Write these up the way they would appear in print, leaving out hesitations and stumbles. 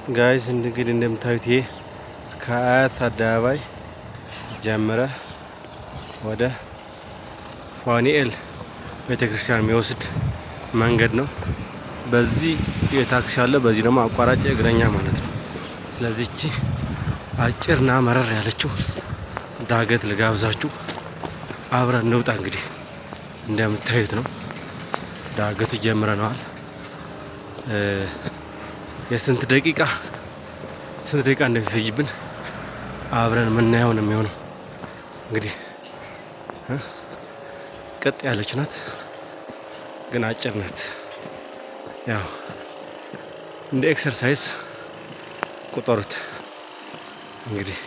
ጋይስ እንግዲህ እንደምታዩት ይሄ ከአያት አደባባይ ጀምረ ወደ ፋኑኤል ቤተክርስቲያን የሚወስድ መንገድ ነው። በዚህ የታክሲ አለ፣ በዚህ ደግሞ አቋራጭ እግረኛ ማለት ነው። ስለዚህ እቺ አጭርና መረር ያለችው ዳገት ልጋብዛችሁ፣ አብረን እንውጣ። እንግዲህ እንደምታዩት ነው ዳገት ጀምረናል። የስንት ደቂቃ እንደሚፈጅብን አብረን የምናየው ነው የሚሆነው። እንግዲህ ቀጥ ያለች ናት ግን አጭር ናት። ያው እንደ ኤክሰርሳይዝ ቁጠሩት። እንግዲህ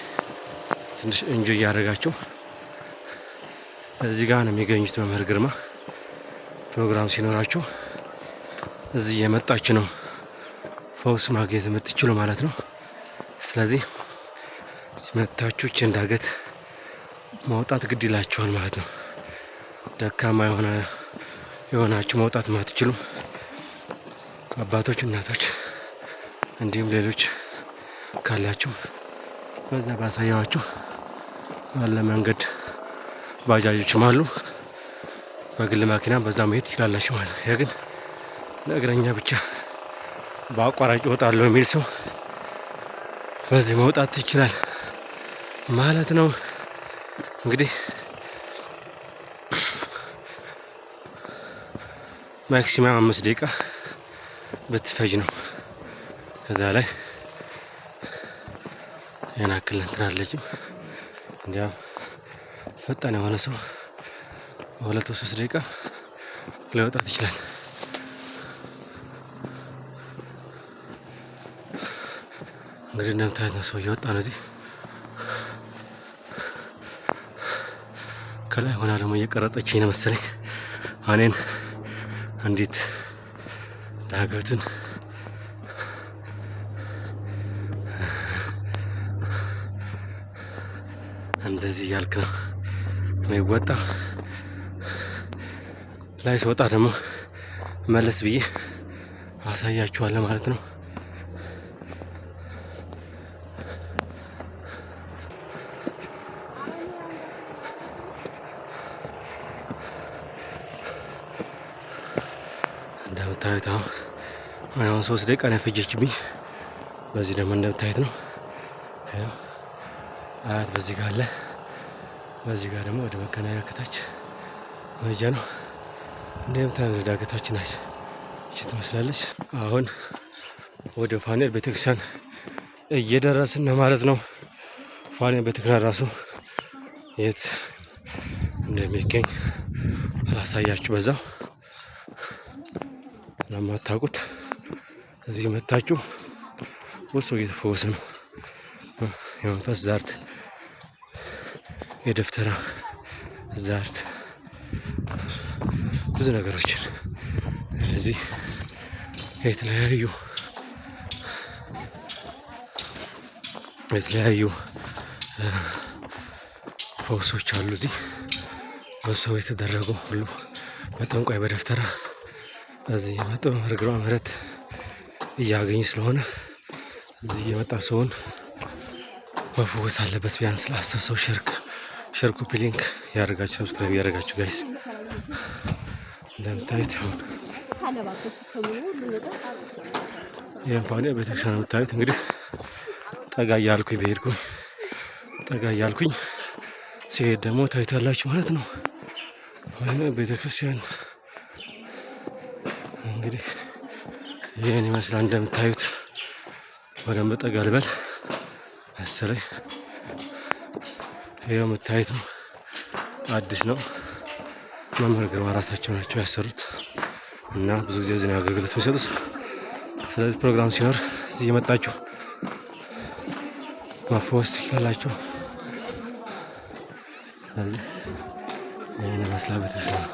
ትንሽ እንጆይ እያደረጋችሁ እዚህ ጋር ነው የሚገኙት መምህር ግርማ። ፕሮግራም ሲኖራችሁ እዚህ የመጣችሁ ነው ፈውስ ማግኘት የምትችሉ ማለት ነው። ስለዚህ ሲመታችሁ እችን ዳገት መውጣት ግድ ይላችኋል ማለት ነው። ደካማ የሆናችሁ መውጣት ማትችሉ አባቶች፣ እናቶች እንዲሁም ሌሎች ካላችሁ በዛ ባሳያችሁ አለ መንገድ ባጃጆችም አሉ። በግል መኪና በዛ መሄድ ትችላላችሁ ማለት ነው። ያ ግን ለእግረኛ ብቻ በአቋራጭ እወጣለሁ የሚል ሰው በዚህ መውጣት ይችላል ማለት ነው። እንግዲህ ማክሲማም 5 ደቂቃ ብትፈጅ ነው። ከዛ ላይ ያናክል እንትን አለችም። እንዲያው ፈጣን የሆነ ሰው በ2-3 ደቂቃ ሊወጣት ይችላል። እንግዲህ እንደምታዩት ነው ሰው እየወጣ ነው። እዚህ ከላይ ሆና ደግሞ እየቀረጸችኝ ነው መሰለኝ እኔን አንዲት ዳገቱን እንደዚህ እያልክ ነው የሚወጣ። ላይ ስወጣ ደግሞ መለስ ብዬ አሳያችኋለሁ ማለት ነው። እንደምታዩት አሁን 3 ደቂቃ ነው የፈጀችብኝ። በዚህ ደግሞ እንደምታዩት ነው አያት በዚህ ጋር አለ። በዚህ ጋር ደግሞ ወደ መገናኛ ከታች መሄጃ ነው። እንደምታዩት ዳገታችን ናች እቺ ትመስላለች። አሁን ወደ ፋኑኤል ቤተክርስቲያን እየደረስን ነው ማለት ነው። ፋኑኤል ቤተክርስቲያን ራሱ የት እንደሚገኝ አላሳያችሁ በዛው ለማታውቁት እዚህ መታችሁ ወሶ እየተፈወሰ ነው። የመንፈስ ዛርት፣ የደፍተራ ዛርት፣ ብዙ ነገሮችን እዚህ የተለያዩ ፈውሶች አሉ። እዚህ በሰው የተደረጉ ሁሉ በጠንቋይ በደፍተራ እዚህ የመጣ እርግሯ ምህረት እያገኝ ስለሆነ እዚህ የመጣ ሰውን መፈወስ አለበት። ቢያንስ ለ10 ሰው ሸር ኮፒ ሊንክ ያደርጋችሁ፣ ሰብስክራይብ ያደርጋችሁ ጋይስ። እንደምታዩት አሁን ይሄን ፋኑኤል ቤተክርስቲያን የምታዩት እንግዲህ ጠጋ እያልኩኝ ሲሄድ ደግሞ ታዩታላችሁ ማለት ነው። ፋኑኤል ቤተክርስቲያን እንግዲህ ይሄን ይመስላል። እንደምታዩት በደንብ ጠጋ ልበል መሰለኝ። ይሄው የምታዩት ነው፣ አዲስ ነው። መምህር ግርማ ራሳቸው ናቸው ያሰሩት እና ብዙ ጊዜ እዚህ ነው አገልግሎት የሚሰጡት። ስለዚህ ፕሮግራም ሲኖር እዚህ የመጣችሁ መፈወስ ትችላላችሁ። ስለዚህ ይሄን ይመስላል ቤተክርስቲያኑ።